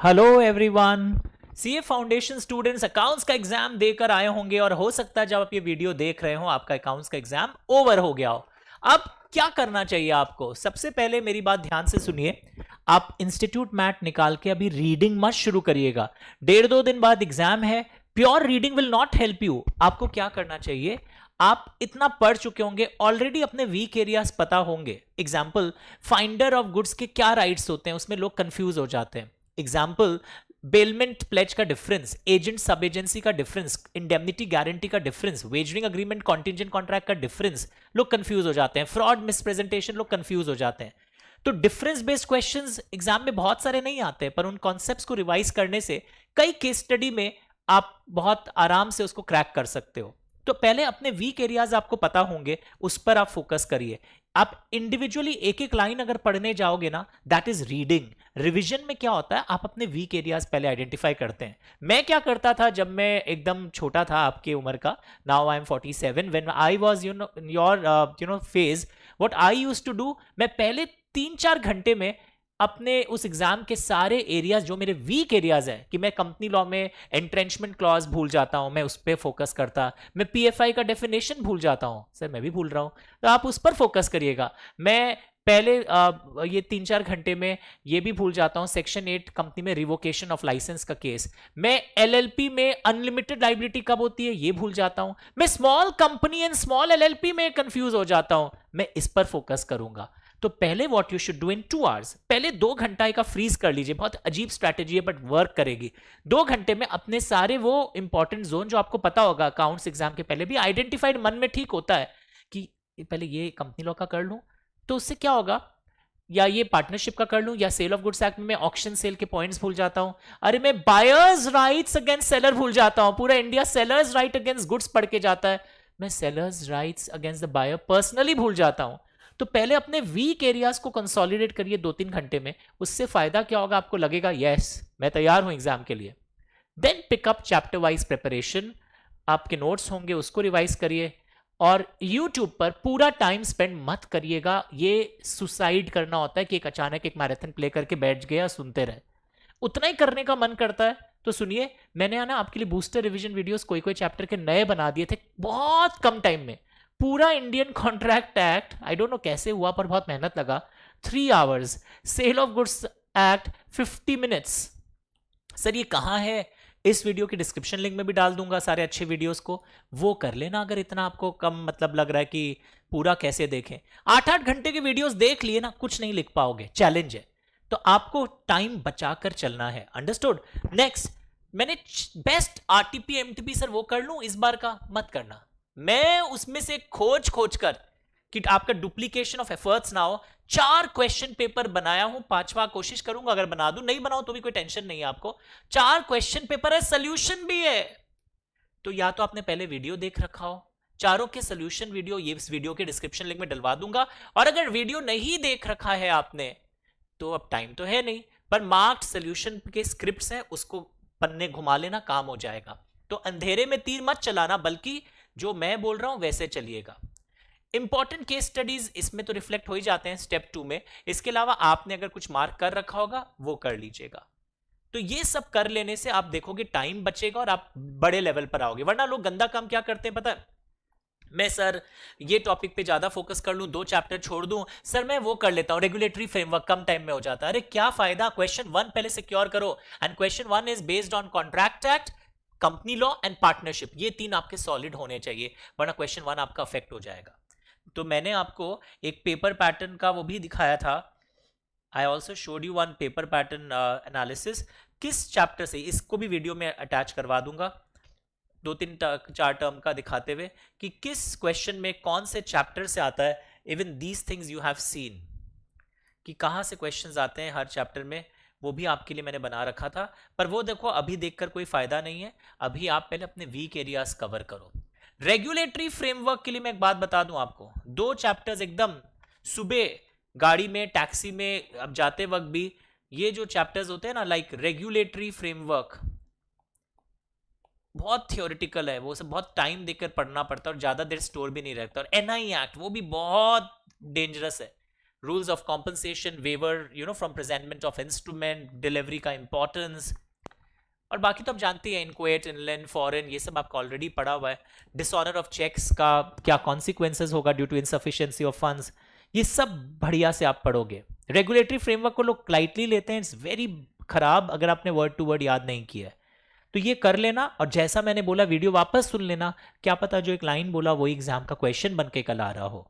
Hello everyone. CA foundation students accounts का exam देकर आए होंगे और हो सकता है जब आप ये वीडियो देख रहे हो आपका अकाउंट्स का एग्जाम ओवर हो गया हो। अब क्या करना चाहिए आपको? सबसे पहले मेरी बात ध्यान से सुनिए। आप इंस्टीट्यूट मैट निकाल के अभी रीडिंग मत शुरू करिएगा। 1.5-2 दिन बाद एग्जाम है। Pure reading will not help you. आपको क्या करना चाहिए? आप इतना पढ़ चुके होंगे ऑलरेडी, अपने वीक एरियाज पता होंगे। एग्जाम्पल, फाइंडर ऑफ गुड्स के क्या राइट्स होते हैं उसमें लोग कंफ्यूज हो जाते हैं। एग्जाम्पल, बेलमेंट प्लेज का डिफरेंस, एजेंट सब एजेंसी का डिफरेंस, इंडेमनिटी गारंटी का difference, wagering agreement contingent contract का डिफरेंस, लोग कंफ्यूज हो जाते हैं। फ्रॉड मिसप्रेजेंटेशन, लोग कंफ्यूज हो जाते हैं। तो डिफरेंस बेस्ड क्वेश्चंस एग्जाम में बहुत सारे नहीं आते, पर उन कॉन्सेप्ट्स को रिवाइज करने से कई केस स्टडी में आप बहुत आराम से उसको क्रैक कर सकते हो। तो पहले अपने वीक एरियाज आपको पता होंगे, उस पर आप फोकस करिए। आप इंडिविजुअली एक एक लाइन अगर पढ़ने जाओगे ना, दैट इज रीडिंग। रिवीजन में क्या होता है, आप अपने वीक एरियाज पहले आइडेंटिफाई करते हैं। मैं क्या करता था जब मैं एकदम छोटा था आपकी उम्र का, now I am 47, when I was your phase, what I used to do, मैं पहले 3-4 घंटे में अपने उस एग्जाम के सारे एरियाज जो मेरे वीक एरियाज हैं, कि मैं कंपनी लॉ में एंट्रेंचमेंट क्लॉज भूल जाता हूं, मैं उस पर फोकस करता। मैं पीएफआई का डेफिनेशन भूल जाता हूं, सर मैं भी भूल रहा हूं, तो आप उस पर फोकस करिएगा। मैं पहले ये 3-4 घंटे में ये भी भूल जाता हूं, सेक्शन 8 कंपनी में रिवोकेशन ऑफ लाइसेंस का केस। मैं एलएलपी में अनलिमिटेड लाइबिलिटी कब होती है ये भूल जाता हूं। मैं small company and small LLP में कंफ्यूज हो जाता हूं, मैं इस पर फोकस करूंगा। तो पहले what you should do in 2 hours, पहले 2 घंटा का फ्रीज कर लीजिए। बहुत अजीब स्ट्रैटेजी है बट वर्क करेगी। 2 घंटे में अपने सारे वो इंपॉर्टेंट जोन जो आपको पता होगा अकाउंट्स एग्जाम के पहले भी आइडेंटिफाइड, मन में ठीक होता है कि पहले ये कंपनी लॉ का कर लूं, तो उससे क्या होगा, या ये पार्टनरशिप का कर लूं, या सेल ऑफ गुड्स एक्ट में ऑक्शन सेल के पॉइंट्स भूल जाता हूं। अरे मैं बायर्स राइट्स अगेंस्ट सेलर भूल जाता हूं। पूरा India sellers right against goods पढ़ के जाता है, मैं sellers rights against the buyer personally भूल जाता हूं। तो पहले अपने वीक एरियाज को कंसोलिडेट करिए 2-3 घंटे में। उससे फायदा क्या होगा, आपको लगेगा यस मैं तैयार हूं एग्जाम के लिए। Then pickup chapter wise preparation, आपके नोट्स होंगे उसको रिवाइज करिए। और YouTube पर पूरा टाइम स्पेंड मत करिएगा। ये सुसाइड करना होता है कि एक अचानक एक मैराथन प्ले करके बैठ गया सुनते रहे। उतना ही करने का मन करता है तो सुनिए, मैंने ना आपके लिए बूस्टर रिवीजन वीडियोस कोई कोई चैप्टर के नए बना दिए थे बहुत कम टाइम में। पूरा Indian contract act, I don't know कैसे हुआ पर बहुत मेहनत लगा, 3 hours. Sale of goods act 50 minutes. Sir ये कहाँ है? इस वीडियो की डिस्क्रिप्शन लिंक में भी डाल दूंगा सारे अच्छे वीडियोस को, वो कर लेना अगर इतना आपको कम मतलब लग रहा है कि पूरा कैसे देखें। 8-8 घंटे के वीडियोस देख लिए ना, कुछ नहीं लिख पाओगे, चैलेंज है। तो आपको टाइम बचाकर चलना है, अंडरस्टूड। नेक्स्ट, मैंने बेस्ट आरटीपी एमटीपी सर वो कर लूं इस बार का, मत करना। मैं उसमें से खोज खोज कर कि आपका डुप्लीकेशन ऑफ एफर्ट्स ना हो, 4 क्वेश्चन पेपर बनाया हूं, 5वां कोशिश करूंगा अगर बना दूं, नहीं बनाऊं तो भी कोई टेंशन नहीं है आपको। 4 क्वेश्चन पेपर है, सोल्यूशन भी है। तो या तो आपने पहले वीडियो देख रखा हो, चारों के सोल्यूशन वीडियो ये इस वीडियो के डिस्क्रिप्शन लिंक में डलवा दूंगा। और अगर वीडियो नहीं देख रखा है आपने, तो अब टाइम तो है नहीं, पर मार्क्ड सोल्यूशन के स्क्रिप्ट्स हैं, उसको पन्ने घुमा लेना, काम हो जाएगा। तो अंधेरे में तीर मत चलाना, बल्कि जो मैं बोल रहा हूं वैसे चलिएगा। इंपॉर्टेंट केस स्टडीज इसमें तो रिफ्लेक्ट हो ही जाते हैं स्टेप 2 में। इसके अलावा आपने अगर कुछ मार्क कर रखा होगा वो कर लीजिएगा। तो ये सब कर लेने से आप देखोगे टाइम बचेगा और आप बड़े लेवल पर आओगे। वरना लोग गंदा काम क्या करते हैं पता है, मैं सर ये टॉपिक पे ज्यादा फोकस कर लूं, 2 चैप्टर छोड़ दूं, सर मैं वो कर लेता हूं रेगुलेटरी फ्रेमवर्क, कम टाइम में हो जाता है। अरे क्या फायदा, क्वेश्चन 1 पहले सिक्योर करो। And question 1 is based on contract act, company law and partnership, ये 3 आपके सॉलिड होने चाहिए, वरना क्वेश्चन 1 आपका अफेक्ट हो जाएगा। तो मैंने आपको एक पेपर पैटर्न का वो भी दिखाया था। I also showed you one paper pattern analysis, किस चैप्टर से, इसको भी वीडियो में अटैच करवा दूंगा 2-3-4 टर्म का दिखाते हुए कि किस क्वेश्चन में कौन से चैप्टर से आता है। Even these things you have seen कि कहाँ से क्वेश्चंस आते हैं हर चैप्टर में, वो भी आपके लिए मैंने बना रखा था। पर वो देखो अभी देखकर कोई फायदा नहीं है, अभी आप पहले अपने वीक एरियाज कवर करो। रेगुलेटरी फ्रेमवर्क के लिए मैं एक बात बता दूं आपको, 2 चैप्टर्स एकदम सुबह गाड़ी में टैक्सी में अब जाते वक्त भी, ये जो चैप्टर्स होते हैं ना, लाइक रेगुलेटरी फ्रेमवर्क, बहुत थियोरिटिकल है, वो सब बहुत टाइम देकर पढ़ना पड़ता है और ज्यादा देर स्टोर भी नहीं रहता। और एनआई एक्ट वो भी बहुत डेंजरस है, rules of compensation, waiver from presentment of instrument, delivery का इंपॉर्टेंस, और बाकी तो आप जानते हैं इनक्वेट, इनलैंड, फॉरेन, ये सब आपको ऑलरेडी पढ़ा हुआ है। डिसऑनर ऑफ चेक्स का क्या कॉन्सिक्वेंसेज होगा due to insufficiency of funds, ये सब बढ़िया से आप पढ़ोगे। रेगुलेटरी फ्रेमवर्क को लोग लाइटली लेते हैं, इट्स वेरी खराब अगर आपने वर्ड टू वर्ड याद नहीं किया है, तो ये कर लेना। और जैसा मैंने बोला वीडियो वापस सुन लेना, क्या पता जो एक लाइन बोला वही एग्जाम का क्वेश्चन बन के कल आ रहा हो।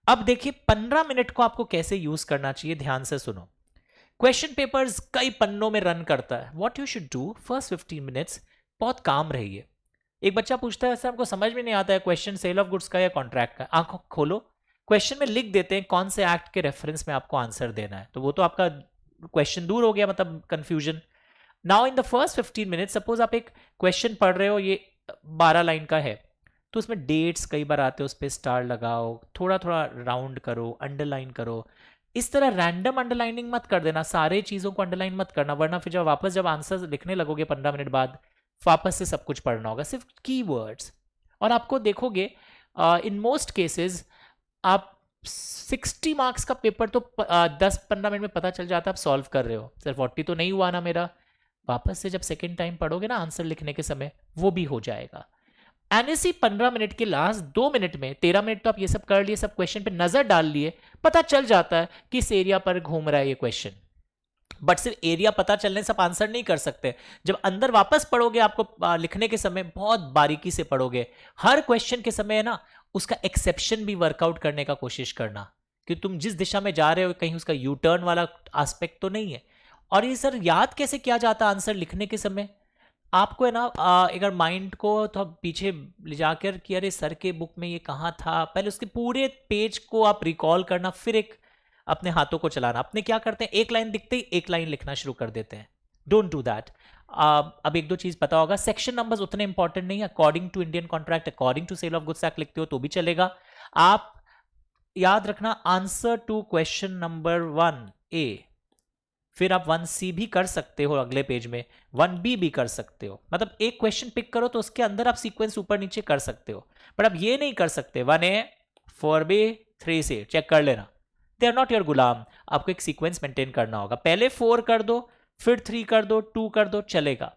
अब देखिए 15 मिनट को आपको कैसे यूज करना चाहिए, ध्यान से सुनो। क्वेश्चन पेपर्स कई पन्नों में रन करता है। What you should do first 15 minutes, बहुत काम रहिए। एक बच्चा पूछता है सर हमको समझ में नहीं आता है क्वेश्चन सेल ऑफ गुड्स का या कॉन्ट्रैक्ट का, आंखों खोलो, क्वेश्चन में लिख देते हैं कौन से एक्ट के रेफरेंस में आपको आंसर देना है, तो वो तो आपका क्वेश्चन दूर हो गया, मतलब confusion. Now in the first 15 minutes suppose आप एक क्वेश्चन पढ़ रहे हो, ये 12 लाइन का है, तो उसमें डेट्स कई बार आते हैं, उस पर स्टार लगाओ, थोड़ा थोड़ा राउंड करो, अंडरलाइन करो। इस तरह रैंडम अंडरलाइनिंग मत कर देना, सारे चीज़ों को अंडरलाइन मत करना, वरना फिर जब आंसर लिखने लगोगे 15 मिनट बाद वापस से सब कुछ पढ़ना होगा, सिर्फ कीवर्ड्स। और आपको देखोगे इन मोस्ट केसेस आप 60 मार्क्स का पेपर तो 10-15 मिनट में पता चल जाता है आप सॉल्व कर रहे हो। सर 40 तो नहीं हुआ ना मेरा, वापस से जब सेकेंड टाइम पढ़ोगे ना आंसर लिखने के समय, वो भी हो जाएगा। एनएससी 15 मिनट के लास्ट 2 मिनट में 13 मिनट तो आप ये सब कर लिए, सब क्वेश्चन पे नजर डाल लिए, पता चल जाता है किस एरिया पर घूम रहा है ये क्वेश्चन। बट सिर्फ एरिया पता चलने से आप आंसर नहीं कर सकते, जब अंदर वापस पढ़ोगे आपको लिखने के समय बहुत बारीकी से पढ़ोगे, हर क्वेश्चन के समय है ना उसका एक्सेप्शन भी वर्कआउट करने का कोशिश करना कि तुम जिस दिशा में जा रहे हो कहीं उसका यू टर्न वाला एस्पेक्ट तो नहीं है। और ये सर याद कैसे किया जाता आंसर लिखने के समय, आपको है ना अगर माइंड को तो पीछे ले जाकर कि अरे सर के बुक में ये कहाँ था, पहले उसके पूरे पेज को आप रिकॉल करना, फिर एक अपने हाथों को चलाना। अपने क्या करते हैं, एक लाइन दिखते ही एक लाइन लिखना शुरू कर देते हैं, डोंट डू दैट। अब एक दो चीज पता होगा, सेक्शन नंबर्स उतने इंपॉर्टेंट नहीं है, according to Indian contract, according to sale of goods act लिखते हो तो भी चलेगा। आप याद रखना answer to question number 1A, फिर आप 1C भी कर सकते हो, अगले पेज में 1B भी कर सकते हो, मतलब एक क्वेश्चन पिक करो तो उसके अंदर आप सीक्वेंस ऊपर नीचे कर सकते हो। बट आप ये नहीं कर सकते 1A 4B 3C चेक कर लेना, दे आर नॉट योर गुलाम। आपको एक सीक्वेंस मेंटेन करना होगा, पहले 4 कर दो, फिर 3 कर दो, 2 कर दो, चलेगा।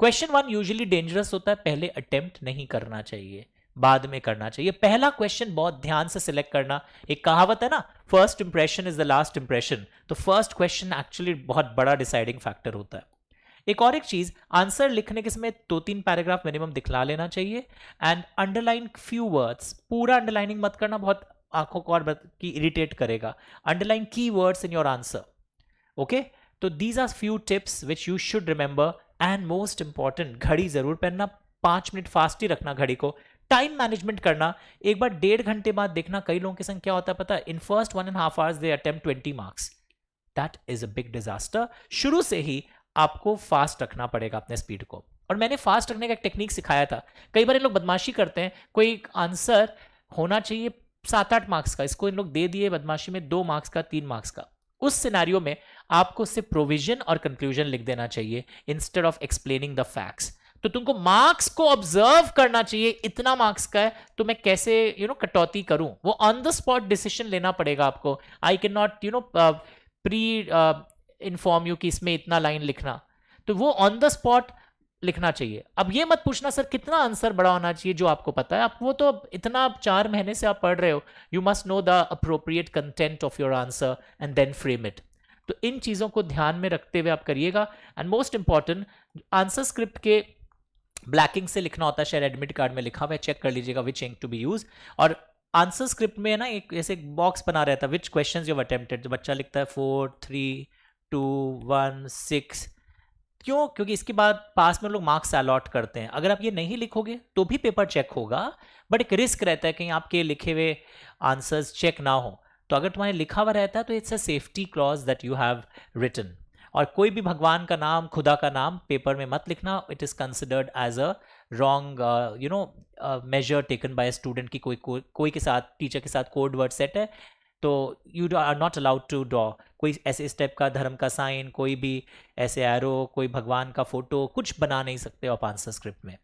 क्वेश्चन 1 यूजुअली डेंजरस होता है, पहले अटेम्प्ट नहीं करना चाहिए, बाद में करना चाहिए। पहला क्वेश्चन बहुत ध्यान से सिलेक्ट करना, एक कहावत है ना, first impression is the last impression, तो फर्स्ट क्वेश्चन एक्चुअली बहुत बड़ा डिसाइडिंग फैक्टर होता है। एक चीज, आंसर लिखने के समय 2-3 पैराग्राफ मिनिमम दिखला लेना चाहिए, एंड अंडरलाइन फ्यू वर्ड्स, पूरा अंडरलाइनिंग मत करना, बहुत आंखों को और की इरिटेट करेगा। अंडरलाइन की words in your answer, okay. तो these are few tips which you should remember, and most important, घड़ी जरूर पहनना, 5 मिनट फास्ट ही रखना घड़ी को, टाइम मैनेजमेंट करना। एक बार 1.5 घंटे बाद देखना, कई लोगों के संग क्या होता है पता है, in first 1.5 hours they attempt 20 marks, that is a big disaster. शुरू से ही आपको फास्ट रखना पड़ेगा अपने स्पीड को, और मैंने फास्ट रखने का एक टेक्निक सिखाया था। कई बार इन लोग बदमाशी करते हैं, कोई आंसर होना चाहिए 7-8 मार्क्स का, इसको इन लोग दे दिए बदमाशी में 2 मार्क्स का, 3 मार्क्स का। उस सिनेरियो में आपको सिर्फ प्रोविजन और कंक्लूजन लिख देना चाहिए instead of explaining the facts. तो तुमको मार्क्स को ऑब्जर्व करना चाहिए, इतना मार्क्स का है तो मैं कैसे कटौती करूं, वो ऑन द स्पॉट डिसीजन लेना पड़ेगा आपको। I can not pre inform you कि इसमें इतना लाइन लिखना, तो वो ऑन द स्पॉट लिखना चाहिए। अब ये मत पूछना सर कितना आंसर बड़ा होना चाहिए, जो आपको पता है, आप वो तो इतना 4 महीने से आप पढ़ रहे हो, you must know the appropriate content of your answer and then frame it. तो इन चीजों को ध्यान में रखते हुए आप करिएगा। And most important, answer script के ब्लैकिंग से लिखना होता है, शायद एडमिट कार्ड में लिखा हुआ है, चेक कर लीजिएगा विच इंक टू बी यूज। और आंसर स्क्रिप्ट में ना एक ऐसे बॉक्स बना रहता है, विच क्वेश्चंस यू हैव अटेम्प्टेड, जो बच्चा लिखता है 4 3 2 1 6, क्यों? क्योंकि इसके बाद पास में लोग मार्क्स अलॉट करते हैं। अगर आप ये नहीं लिखोगे तो भी पेपर चेक होगा, बट एक रिस्क रहता है कहीं आपके लिखे हुए आंसर्स चेक ना हो। तो अगर तुम्हारे लिखा हुआ रहता है तो it's a safety clause that you have written. और कोई भी भगवान का नाम, खुदा का नाम पेपर में मत लिखना, it is considered as a wrong measure taken by student की कोई के साथ, टीचर के साथ कोड वर्ड सेट है तो you are not allowed to draw कोई ऐसे इस टाइप का धर्म का साइन, कोई भी ऐसे एरो, कोई भगवान का फोटो, कुछ बना नहीं सकते आप आंसर स्क्रिप्ट में।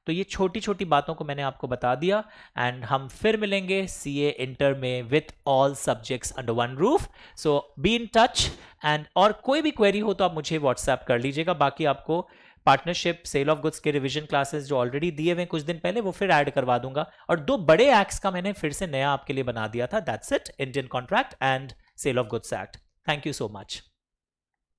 तो ये छोटी छोटी बातों को मैंने आपको बता दिया, एंड हम फिर मिलेंगे सीए इंटर में with all subjects under one roof. So be in touch, and और कोई भी क्वेरी हो तो आप मुझे व्हाट्सएप कर लीजिएगा. बाकी आपको पार्टनरशिप सेल ऑफ गुड्स के रिवीजन क्लासेस जो ऑलरेडी दिए हुए कुछ दिन पहले, वो फिर ऐड करवा दूंगा. और 2 बड़े एक्ट्स का मैंने फिर से नया आपके लिए बना दिया था. That's it, Indian contract and sale of goods act. Thank you so much.